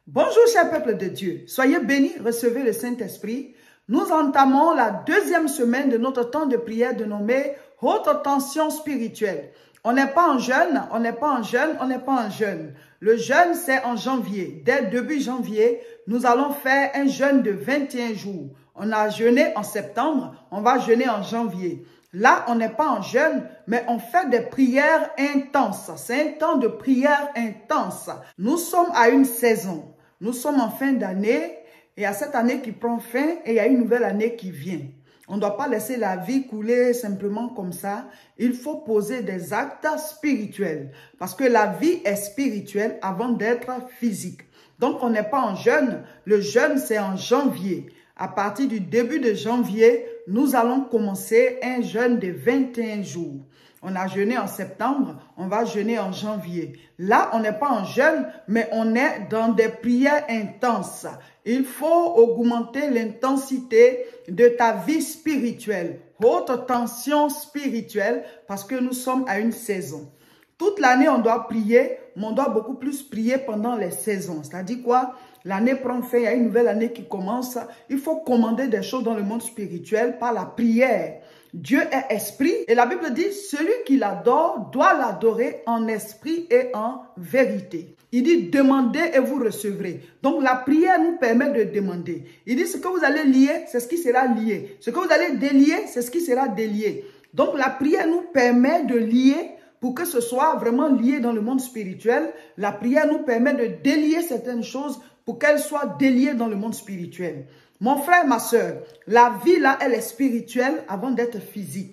Bonjour cher peuple de Dieu, soyez bénis, recevez le Saint-Esprit. Nous entamons la deuxième semaine de notre temps de prière dénommé Haute tension spirituelle. On n'est pas en jeûne, on n'est pas en jeûne, on n'est pas en jeûne. Le jeûne c'est en janvier. Dès début janvier, nous allons faire un jeûne de 21 jours. On a jeûné en septembre, on va jeûner en janvier. Là, on n'est pas en jeûne, mais on fait des prières intenses. C'est un temps de prière intense. Nous sommes à une saison. Nous sommes en fin d'année, et il y a cette année qui prend fin, et il y a une nouvelle année qui vient. On ne doit pas laisser la vie couler simplement comme ça. Il faut poser des actes spirituels, parce que la vie est spirituelle avant d'être physique. Donc, on n'est pas en jeûne. Le jeûne, c'est en janvier. À partir du début de janvier, nous allons commencer un jeûne de 21 jours. On a jeûné en septembre, on va jeûner en janvier. Là, on n'est pas en jeûne, mais on est dans des prières intenses. Il faut augmenter l'intensité de ta vie spirituelle. Haute tension spirituelle, parce que nous sommes à une saison. Toute l'année, on doit prier, mais on doit beaucoup plus prier pendant les saisons. C'est-à-dire quoi? L'année prend fin, il y a une nouvelle année qui commence. Il faut commander des choses dans le monde spirituel par la prière. Dieu est esprit et la Bible dit, celui qui l'adore doit l'adorer en esprit et en vérité. Il dit, demandez et vous recevrez. Donc la prière nous permet de demander. Il dit, ce que vous allez lier, c'est ce qui sera lié. Ce que vous allez délier, c'est ce qui sera délié. Donc la prière nous permet de lier. Pour que ce soit vraiment lié dans le monde spirituel, la prière nous permet de délier certaines choses pour qu'elles soient déliées dans le monde spirituel. Mon frère, ma soeur, la vie là, elle est spirituelle avant d'être physique.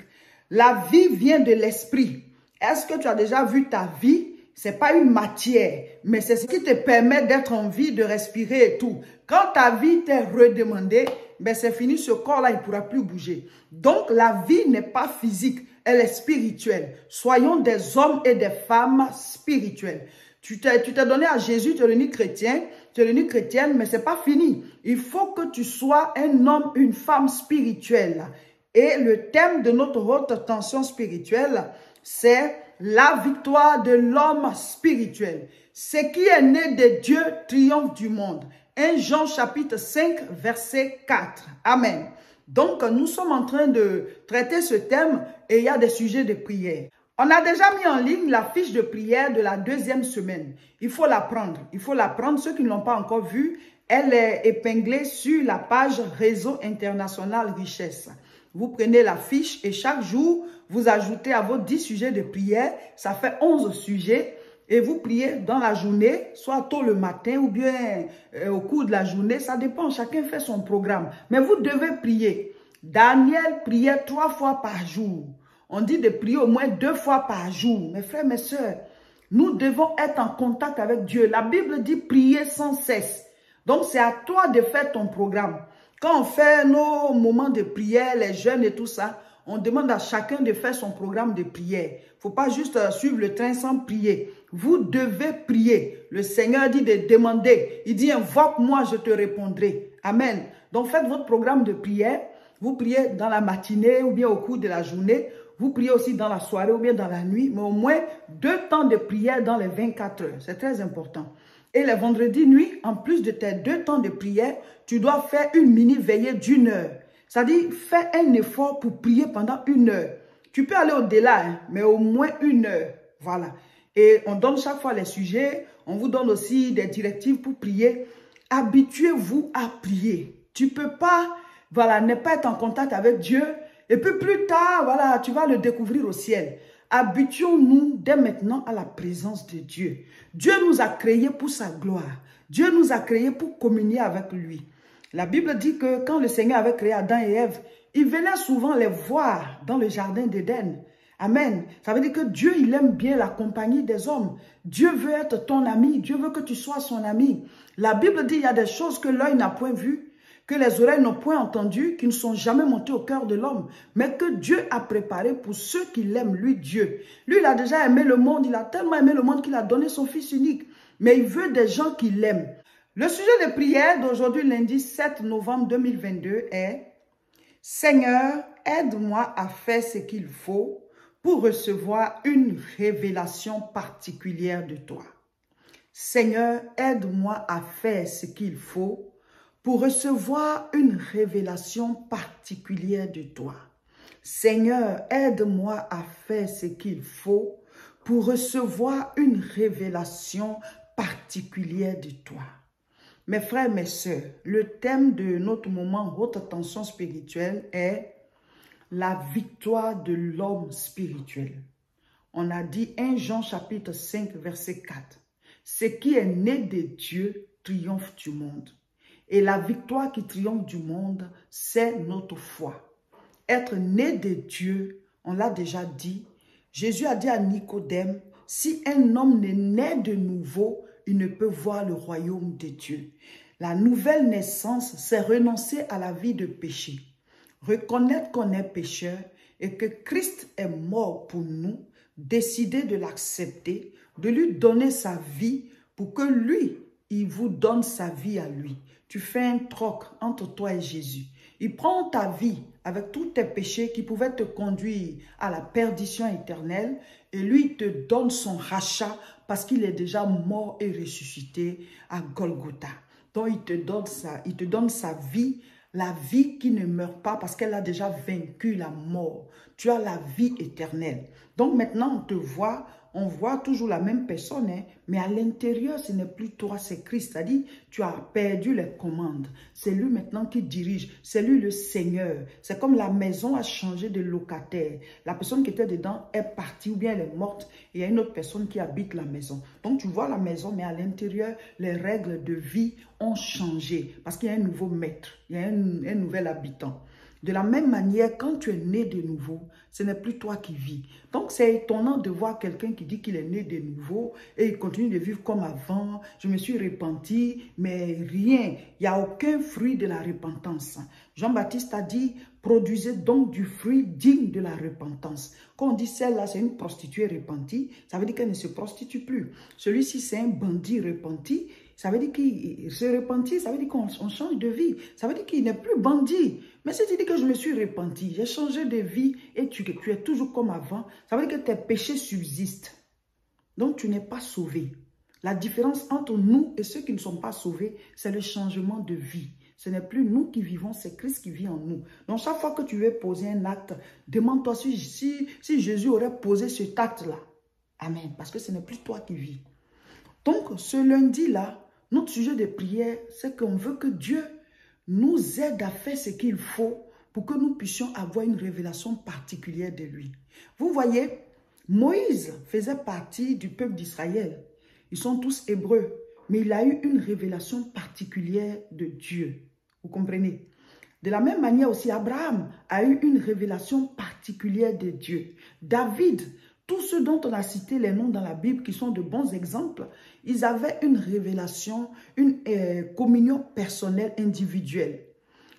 La vie vient de l'esprit. Est-ce que tu as déjà vu ta vie? C'est pas une matière, mais c'est ce qui te permet d'être en vie, de respirer et tout. Quand ta vie t'est redemandée, ben c'est fini, ce corps-là, il ne pourra plus bouger. Donc, la vie n'est pas physique, elle est spirituelle. Soyons des hommes et des femmes spirituels. Tu t'es donné à Jésus, tu es devenu chrétien, tu es devenu chrétienne, mais ce n'est pas fini. Il faut que tu sois un homme, une femme spirituelle. Et le thème de notre haute tension spirituelle, c'est la victoire de l'homme spirituel. Ce qui est né de Dieu triomphe du monde. 1 Jean chapitre 5, verset 4. Amen. Donc, nous sommes en train de traiter ce thème et il y a des sujets de prière. On a déjà mis en ligne la fiche de prière de la deuxième semaine. Il faut la prendre. Il faut la prendre. Ceux qui ne l'ont pas encore vue, elle est épinglée sur la page Réseau International Richesse. Vous prenez la fiche et chaque jour, vous ajoutez à vos 10 sujets de prière. Ça fait 11 sujets. Et vous priez dans la journée, soit tôt le matin ou bien au cours de la journée. Ça dépend, chacun fait son programme. Mais vous devez prier. Daniel priait 3 fois par jour. On dit de prier au moins 2 fois par jour. Mes frères, mes sœurs, nous devons être en contact avec Dieu. La Bible dit prier sans cesse. Donc, c'est à toi de faire ton programme. Quand on fait nos moments de prière, les jeûnes et tout ça, on demande à chacun de faire son programme de prière. Il ne faut pas juste suivre le train sans prier. Vous devez prier. Le Seigneur dit de demander. Il dit, invoque-moi, je te répondrai. Amen. Donc, faites votre programme de prière. Vous priez dans la matinée ou bien au cours de la journée. Vous priez aussi dans la soirée ou bien dans la nuit. Mais au moins 2 temps de prière dans les 24 heures. C'est très important. Et les vendredis nuit, en plus de tes 2 temps de prière, tu dois faire une mini-veillée d'1 heure. C'est-à-dire, fais un effort pour prier pendant 1 heure. Tu peux aller au-delà, hein, mais au moins 1 heure. Voilà. Et on donne chaque fois les sujets. On vous donne aussi des directives pour prier. Habituez-vous à prier. Tu ne peux pas, voilà, ne pas être en contact avec Dieu. Et puis plus tard, voilà, tu vas le découvrir au ciel. Habituons-nous dès maintenant à la présence de Dieu. Dieu nous a créés pour sa gloire. Dieu nous a créés pour communier avec lui. La Bible dit que quand le Seigneur avait créé Adam et Ève, il venait souvent les voir dans le jardin d'Éden. Amen. Ça veut dire que Dieu, il aime bien la compagnie des hommes. Dieu veut être ton ami. Dieu veut que tu sois son ami. La Bible dit qu'il y a des choses que l'œil n'a point vues, que les oreilles n'ont point entendues, qui ne sont jamais montées au cœur de l'homme, mais que Dieu a préparé pour ceux qui l'aiment, lui, Dieu. Lui, il a déjà aimé le monde. Il a tellement aimé le monde qu'il a donné son Fils unique. Mais il veut des gens qui l'aiment. Le sujet de prière d'aujourd'hui, lundi 7 novembre 2022, est « Seigneur, aide-moi à faire ce qu'il faut pour recevoir une révélation particulière de toi. » Seigneur, aide-moi à faire ce qu'il faut pour recevoir une révélation particulière de toi. Seigneur, aide-moi à faire ce qu'il faut pour recevoir une révélation particulière de toi. Mes frères, mes sœurs, le thème de notre moment haute tension spirituelle est la victoire de l'homme spirituel. On a dit 1 Jean chapitre 5 verset 4. Ce qui est né de Dieu triomphe du monde. Et la victoire qui triomphe du monde, c'est notre foi. Être né de Dieu, on l'a déjà dit. Jésus a dit à Nicodème, si un homme n'est né de nouveau, il ne peut voir le royaume de Dieu. La nouvelle naissance, c'est renoncer à la vie de péché. Reconnaître qu'on est pécheur et que Christ est mort pour nous, décider de l'accepter, de lui donner sa vie pour que lui, il vous donne sa vie à lui. Tu fais un troc entre toi et Jésus. Il prend ta vie avec tous tes péchés qui pouvaient te conduire à la perdition éternelle et lui il te donne son rachat parce qu'il est déjà mort et ressuscité à Golgotha. Donc il te donne sa vie, la vie qui ne meurt pas parce qu'elle a déjà vaincu la mort. Tu as la vie éternelle. Donc maintenant on te voit, on voit toujours la même personne, hein, mais à l'intérieur, ce n'est plus toi, c'est Christ. C'est-à-dire, tu as perdu les commandes. C'est lui maintenant qui dirige. C'est lui le Seigneur. C'est comme la maison a changé de locataire. La personne qui était dedans est partie ou bien elle est morte. Et il y a une autre personne qui habite la maison. Donc, tu vois la maison, mais à l'intérieur, les règles de vie ont changé. Parce qu'il y a un nouveau maître. Il y a un nouvel habitant. De la même manière, quand tu es né de nouveau, ce n'est plus toi qui vis. Donc, c'est étonnant de voir quelqu'un qui dit qu'il est né de nouveau et il continue de vivre comme avant. Je me suis repenti, mais rien. Il n'y a aucun fruit de la repentance. Jean-Baptiste a dit, produisez donc du fruit digne de la repentance. Quand on dit celle-là, c'est une prostituée repentie, ça veut dire qu'elle ne se prostitue plus. Celui-ci, c'est un bandit repenti. Ça veut dire qu'il se repentit, ça veut dire qu'on change de vie. Ça veut dire qu'il n'est plus bandit. Mais si tu dis que je me suis repenti, j'ai changé de vie et tu es toujours comme avant, ça veut dire que tes péchés subsistent. Donc tu n'es pas sauvé. La différence entre nous et ceux qui ne sont pas sauvés, c'est le changement de vie. Ce n'est plus nous qui vivons, c'est Christ qui vit en nous. Donc chaque fois que tu veux poser un acte, demande-toi si Jésus aurait posé cet acte-là. Amen. Parce que ce n'est plus toi qui vis. Donc ce lundi-là, notre sujet de prière, c'est qu'on veut que Dieu nous aide à faire ce qu'il faut pour que nous puissions avoir une révélation particulière de lui. Vous voyez, Moïse faisait partie du peuple d'Israël. Ils sont tous hébreux, mais il a eu une révélation particulière de Dieu. Vous comprenez? De la même manière aussi, Abraham a eu une révélation particulière de Dieu. David, tous ceux dont on a cité les noms dans la Bible qui sont de bons exemples, ils avaient une révélation, une communion personnelle individuelle.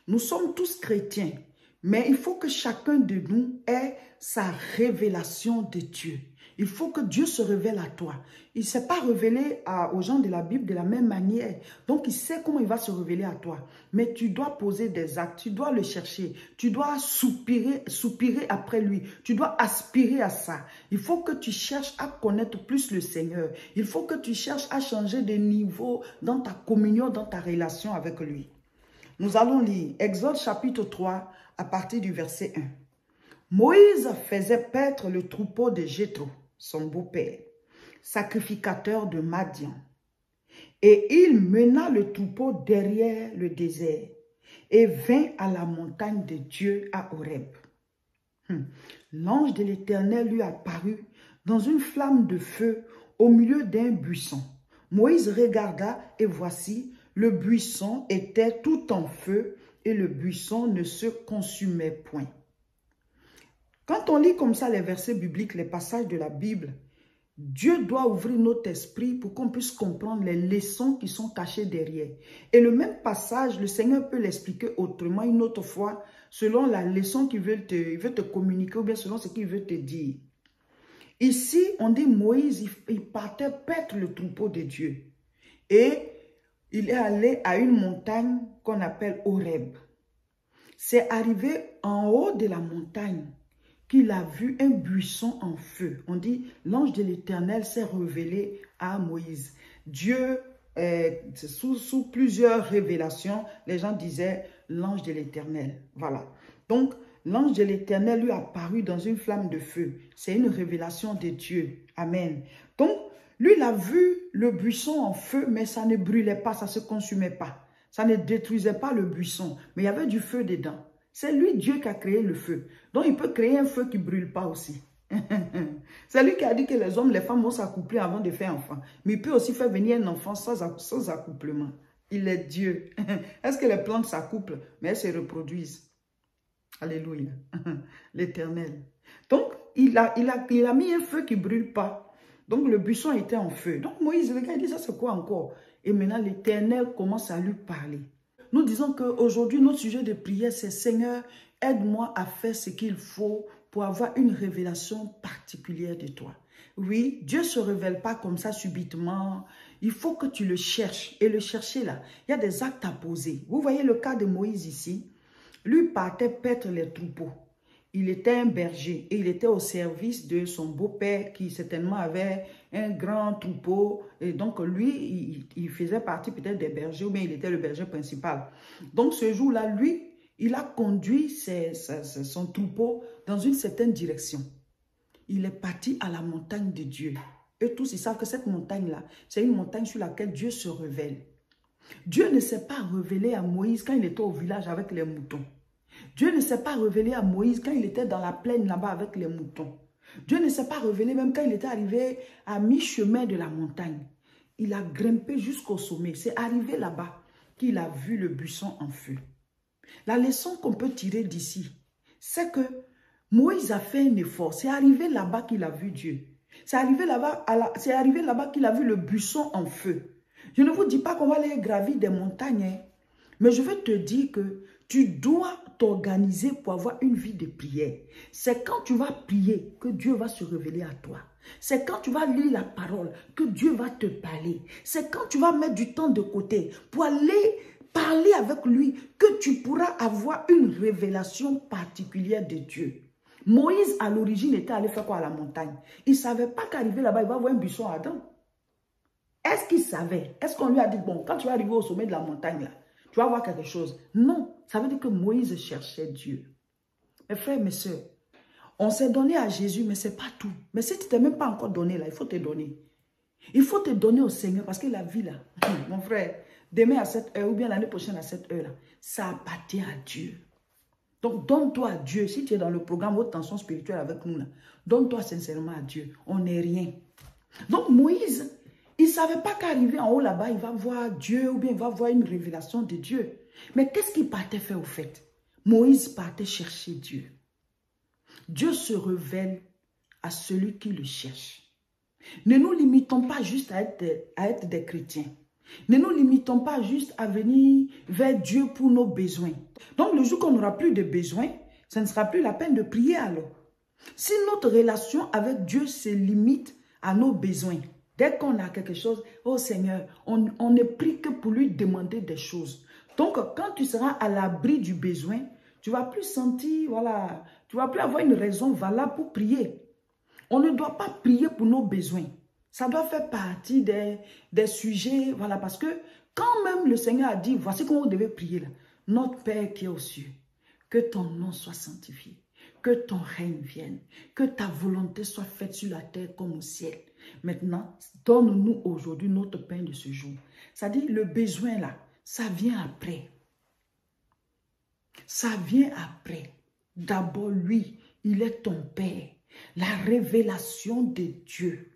Nous sommes tous chrétiens, mais il faut que chacun de nous ait sa révélation de Dieu. Il faut que Dieu se révèle à toi. Il ne s'est pas révélé aux gens de la Bible de la même manière. Donc, il sait comment il va se révéler à toi. Mais tu dois poser des actes. Tu dois le chercher. Tu dois soupirer après lui. Tu dois aspirer à ça. Il faut que tu cherches à connaître plus le Seigneur. Il faut que tu cherches à changer de niveau dans ta communion, dans ta relation avec lui. Nous allons lire Exode chapitre 3 à partir du verset 1. Moïse faisait paître le troupeau de Jéthro, son beau-père, sacrificateur de Madian. Et il mena le troupeau derrière le désert et vint à la montagne de Dieu à Horeb. L'ange de l'Éternel lui apparut dans une flamme de feu au milieu d'un buisson. Moïse regarda et voici, le buisson était tout en feu et le buisson ne se consumait point. Quand on lit comme ça les versets bibliques, les passages de la Bible, Dieu doit ouvrir notre esprit pour qu'on puisse comprendre les leçons qui sont cachées derrière. Et le même passage, le Seigneur peut l'expliquer autrement une autre fois, selon la leçon qu'il veut te communiquer ou bien selon ce qu'il veut te dire. Ici, on dit Moïse, il partait paître le troupeau de Dieu. Et il est allé à une montagne qu'on appelle Horeb. C'est arrivé en haut de la montagne qu'il a vu un buisson en feu. On dit, l'ange de l'Éternel s'est révélé à Moïse. Dieu, sous plusieurs révélations, les gens disaient l'ange de l'Éternel. Voilà. Donc, l'ange de l'Éternel lui a apparu dans une flamme de feu. C'est une révélation de Dieu. Amen. Donc, lui, il a vu le buisson en feu, mais ça ne brûlait pas, ça ne se consumait pas. Ça ne détruisait pas le buisson, mais il y avait du feu dedans. C'est lui, Dieu, qui a créé le feu. Donc, il peut créer un feu qui ne brûle pas aussi. C'est lui qui a dit que les hommes, les femmes vont s'accoupler avant de faire enfant. Mais il peut aussi faire venir un enfant sans accouplement. Il est Dieu. Est-ce que les plantes s'accouplent? Mais elles se reproduisent. Alléluia. L'Éternel. Donc, il a mis un feu qui ne brûle pas. Donc, le buisson était en feu. Donc, Moïse, le gars, il dit, ça c'est quoi encore? Et maintenant, l'Éternel commence à lui parler. Nous disons qu'aujourd'hui, notre sujet de prière, c'est Seigneur, aide-moi à faire ce qu'il faut pour avoir une révélation particulière de toi. Oui, Dieu ne se révèle pas comme ça subitement. Il faut que tu le cherches. Et le chercher là, il y a des actes à poser. Vous voyez le cas de Moïse ici. Lui partait paître les troupeaux. Il était un berger et il était au service de son beau-père qui certainement avait un grand troupeau. Et donc lui, il faisait partie peut-être des bergers ou bien il était le berger principal. Donc ce jour-là, lui, il a conduit son troupeau dans une certaine direction. Il est parti à la montagne de Dieu. Et tous, ils savent que cette montagne-là, c'est une montagne sur laquelle Dieu se révèle. Dieu ne s'est pas révélé à Moïse quand il était au village avec les moutons. Dieu ne s'est pas révélé à Moïse quand il était dans la plaine là-bas avec les moutons. Dieu ne s'est pas révélé même quand il était arrivé à mi-chemin de la montagne. Il a grimpé jusqu'au sommet. C'est arrivé là-bas qu'il a vu le buisson en feu. La leçon qu'on peut tirer d'ici, c'est que Moïse a fait un effort. C'est arrivé là-bas qu'il a vu Dieu. C'est arrivé là-bas qu'il a vu le buisson en feu. Je ne vous dis pas qu'on va aller gravir des montagnes, hein, mais je veux te dire que tu dois t'organiser pour avoir une vie de prière. C'est quand tu vas prier que Dieu va se révéler à toi. C'est quand tu vas lire la parole que Dieu va te parler. C'est quand tu vas mettre du temps de côté pour aller parler avec lui que tu pourras avoir une révélation particulière de Dieu. Moïse, à l'origine, était allé faire quoi à la montagne? Il ne savait pas qu'arriver là-bas, il va voir un buisson ardent. Est-ce qu'il savait? Est-ce qu'on lui a dit, bon, quand tu vas arriver au sommet de la montagne, là, tu vas voir quelque chose? Non, ça veut dire que Moïse cherchait Dieu. Mes frères, mes soeurs, on s'est donné à Jésus, mais ce n'est pas tout. Mais si tu ne t'es même pas encore donné, là, il faut te donner. Il faut te donner au Seigneur parce que la vie, là, mon frère, demain à cette heure ou bien l'année prochaine à cette heure-là, ça appartient à Dieu. Donc, donne-toi à Dieu. Si tu es dans le programme Haute Tension Spirituelle avec nous, là, donne-toi sincèrement à Dieu. On n'est rien. Donc, Moïse, il ne savait pas qu'arriver en haut là-bas, il va voir Dieu ou bien il va voir une révélation de Dieu. Mais qu'est-ce qu'il partait faire au fait? Moïse partait chercher Dieu. Dieu se révèle à celui qui le cherche. Ne nous limitons pas juste à être des chrétiens. Ne nous limitons pas juste à venir vers Dieu pour nos besoins. Donc le jour qu'on n'aura plus de besoins, ça ne sera plus la peine de prier alors. Si notre relation avec Dieu se limite à nos besoins, dès qu'on a quelque chose, oh Seigneur, on ne prie que pour lui demander des choses. Donc quand tu seras à l'abri du besoin, tu ne vas plus sentir, voilà, tu ne vas plus avoir une raison valable pour prier. On ne doit pas prier pour nos besoins. Ça doit faire partie des sujets, voilà, parce que quand même le Seigneur a dit, voici comment vous devez prier là. Notre Père qui est aux cieux, que ton nom soit sanctifié, que ton règne vienne, que ta volonté soit faite sur la terre comme au ciel. Maintenant, donne-nous aujourd'hui notre pain de ce jour. Ça dit, le besoin là, ça vient après. Ça vient après. D'abord, lui, il est ton Père. La révélation de Dieu.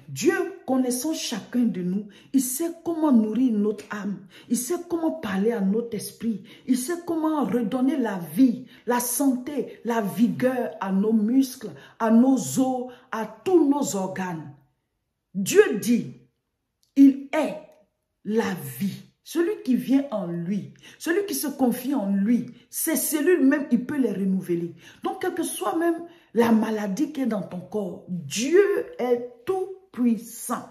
Dieu, connaissant chacun de nous, il sait comment nourrir notre âme. Il sait comment parler à notre esprit. Il sait comment redonner la vie, la santé, la vigueur à nos muscles, à nos os, à tous nos organes. Dieu dit, il est la vie. Celui qui vient en lui, celui qui se confie en lui, ses cellules même, il peut les renouveler. Donc, quelle que soit même la maladie qui est dans ton corps, Dieu est tout puissant.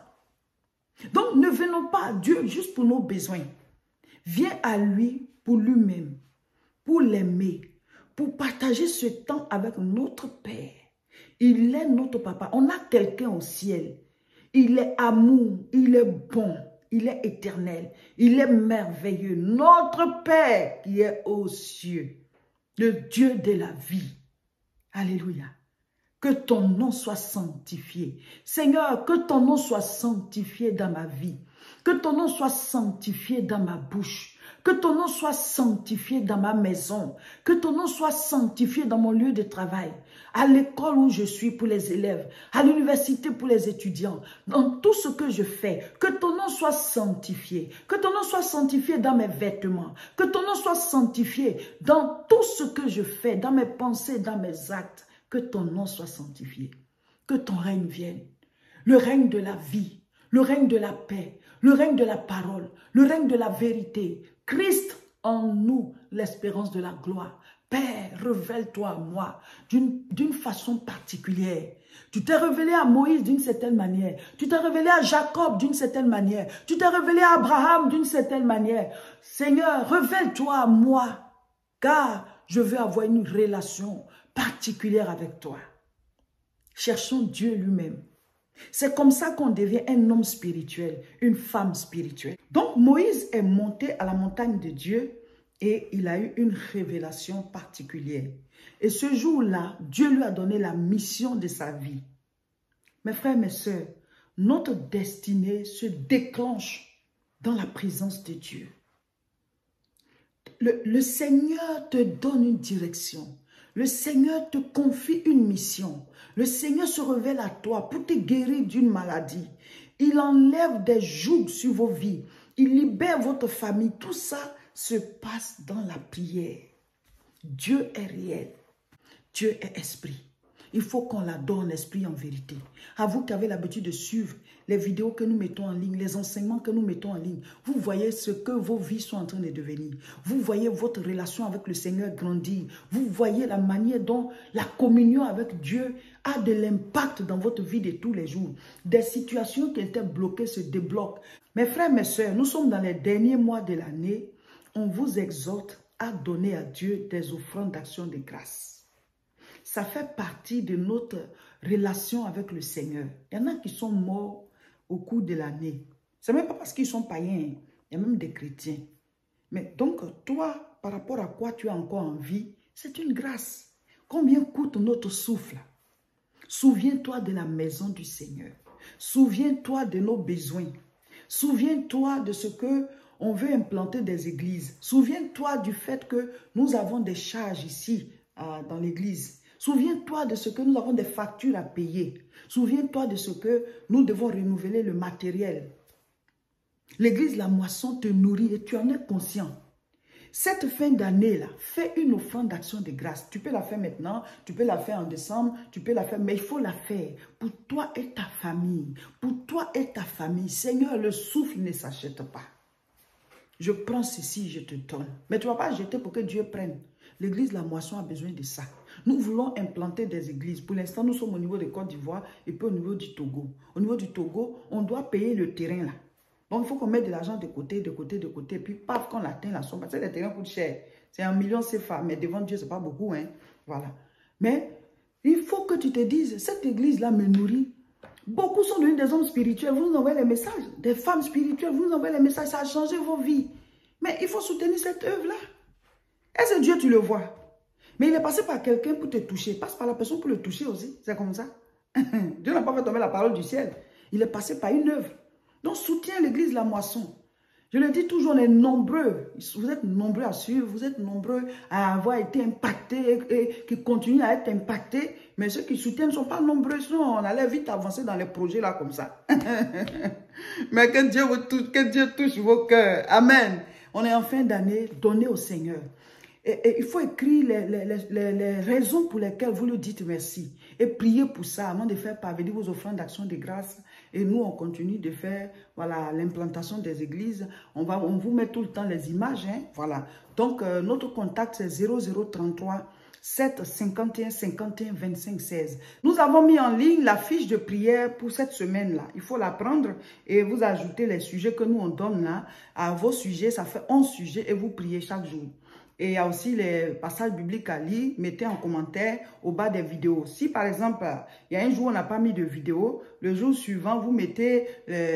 Donc, ne venons pas à Dieu juste pour nos besoins. Viens à lui pour lui-même, pour l'aimer, pour partager ce temps avec notre Père. Il est notre papa. On a quelqu'un au ciel. Il est amour, il est bon, il est éternel, il est merveilleux. Notre Père qui est aux cieux, le Dieu de la vie. Alléluia. Que ton nom soit sanctifié. Seigneur, que ton nom soit sanctifié dans ma vie. Que ton nom soit sanctifié dans ma bouche. Que ton nom soit sanctifié dans ma maison. Que ton nom soit sanctifié dans mon lieu de travail. À l'école où je suis pour les élèves. À l'université pour les étudiants. Dans tout ce que je fais. Que ton nom soit sanctifié. Que ton nom soit sanctifié dans mes vêtements. Que ton nom soit sanctifié dans tout ce que je fais. Dans mes pensées, dans mes actes. Que ton nom soit sanctifié. Que ton règne vienne. Le règne de la vie. Le règne de la paix. Le règne de la parole. Le règne de la vérité. Christ en nous, l'espérance de la gloire. Père, révèle-toi à moi d'une façon particulière. Tu t'es révélé à Moïse d'une certaine manière. Tu t'es révélé à Jacob d'une certaine manière. Tu t'es révélé à Abraham d'une certaine manière. Seigneur, révèle-toi à moi, car je veux avoir une relation particulière avec toi. Cherchons Dieu lui-même. C'est comme ça qu'on devient un homme spirituel, une femme spirituelle. Donc Moïse est monté à la montagne de Dieu et il a eu une révélation particulière. Et ce jour-là, Dieu lui a donné la mission de sa vie. Mes frères, mes sœurs, notre destinée se déclenche dans la présence de Dieu. Le Seigneur te donne une direction. Le Seigneur te confie une mission. Le Seigneur se révèle à toi pour te guérir d'une maladie. Il enlève des jougs sur vos vies. Il libère votre famille. Tout ça se passe dans la prière. Dieu est réel. Dieu est esprit. Il faut qu'on l'adore en esprit et en vérité. À vous qui avez l'habitude de suivre les vidéos que nous mettons en ligne, les enseignements que nous mettons en ligne, vous voyez ce que vos vies sont en train de devenir. Vous voyez votre relation avec le Seigneur grandir. Vous voyez la manière dont la communion avec Dieu a de l'impact dans votre vie de tous les jours. Des situations qui étaient bloquées se débloquent. Mes frères, mes sœurs, nous sommes dans les derniers mois de l'année. On vous exhorte à donner à Dieu des offrandes d'action de grâce. Ça fait partie de notre relation avec le Seigneur. Il y en a qui sont morts au cours de l'année. Ce n'est même pas parce qu'ils sont païens. Il y a même des chrétiens. Mais donc, toi, par rapport à quoi tu es encore en vie, c'est une grâce. Combien coûte notre souffle? Souviens-toi de la maison du Seigneur. Souviens-toi de nos besoins. Souviens-toi de ce que on veut implanter des églises. Souviens-toi du fait que nous avons des charges ici dans l'église. Souviens-toi de ce que nous avons des factures à payer. Souviens-toi de ce que nous devons renouveler le matériel. L'église La Moisson te nourrit et tu en es conscient. Cette fin d'année-là, fais une offrande d'action de grâce. Tu peux la faire maintenant, tu peux la faire en décembre, tu peux la faire, mais il faut la faire pour toi et ta famille. Pour toi et ta famille. Seigneur, le souffle ne s'achète pas. Je prends ceci, je te donne. Mais tu ne vas pas jeter pour que Dieu prenne. L'église La Moisson a besoin de ça. Nous voulons implanter des églises. Pour l'instant, nous sommes au niveau de Côte d'Ivoire et puis au niveau du Togo. Au niveau du Togo, on doit payer le terrain là. Donc, il faut qu'on mette de l'argent de côté. Et puis, paf, quand on atteint la somme. Parce que les terrains coûtent cher. C'est 1 million CFA. Mais devant Dieu, ce n'est pas beaucoup. Hein? Voilà. Mais il faut que tu te dises, cette église-là me nourrit. Beaucoup sont devenus des hommes spirituels. Vous nous envoyez les messages. Des femmes spirituelles, vous nous envoyez les messages. Ça a changé vos vies. Mais il faut soutenir cette œuvre-là. Est-ce que Dieu, tu le vois? Mais il est passé par quelqu'un pour te toucher. Passe par la personne pour le toucher aussi. C'est comme ça. Dieu n'a pas fait tomber la parole du ciel. Il est passé par une œuvre. Donc, soutiens l'église La Moisson. Je le dis toujours, on est nombreux. Vous êtes nombreux à suivre. Vous êtes nombreux à avoir été impactés et qui continuent à être impactés. Mais ceux qui soutiennent ne sont pas nombreux. Sinon, on allait vite avancer dans les projets là comme ça. Mais que Dieu vous touche, que Dieu touche vos cœurs. Amen. On est en fin d'année, donnez au Seigneur. Et il faut écrire les raisons pour lesquelles vous lui dites merci. Et prier pour ça, avant de faire parvenir vos offrandes d'action de grâce. Et nous, on continue de faire l'implantation des églises. On vous met tout le temps les images. Hein, voilà. Donc, notre contact, c'est 0033 7 51 51 25 16. Nous avons mis en ligne la fiche de prière pour cette semaine-là. Il faut la prendre et vous ajouter les sujets que nous, on donne là. À vos sujets, ça fait 11 sujets et vous priez chaque jour. Et il y a aussi les passages bibliques à lire. Mettez en commentaire au bas des vidéos. Si par exemple, il y a un jour on n'a pas mis de vidéo, le jour suivant, vous mettez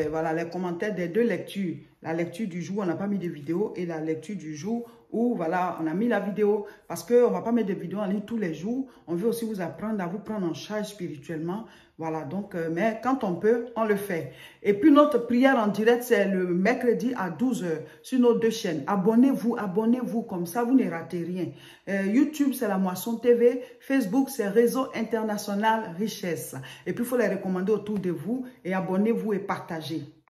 voilà, les commentaires des deux lectures. La lecture du jour, on n'a pas mis de vidéo et la lecture du jour où voilà, on a mis la vidéo. Parce qu'on ne va pas mettre de vidéo en ligne tous les jours. On veut aussi vous apprendre à vous prendre en charge spirituellement. Voilà, donc, mais quand on peut, on le fait. Et puis notre prière en direct, c'est le mercredi à 12 h sur nos deux chaînes. Abonnez-vous, comme ça vous ne ratez rien. YouTube, c'est La Moisson TV. Facebook, c'est Réseau International Richesse. Et puis, il faut les recommander autour de vous et abonnez-vous et partagez.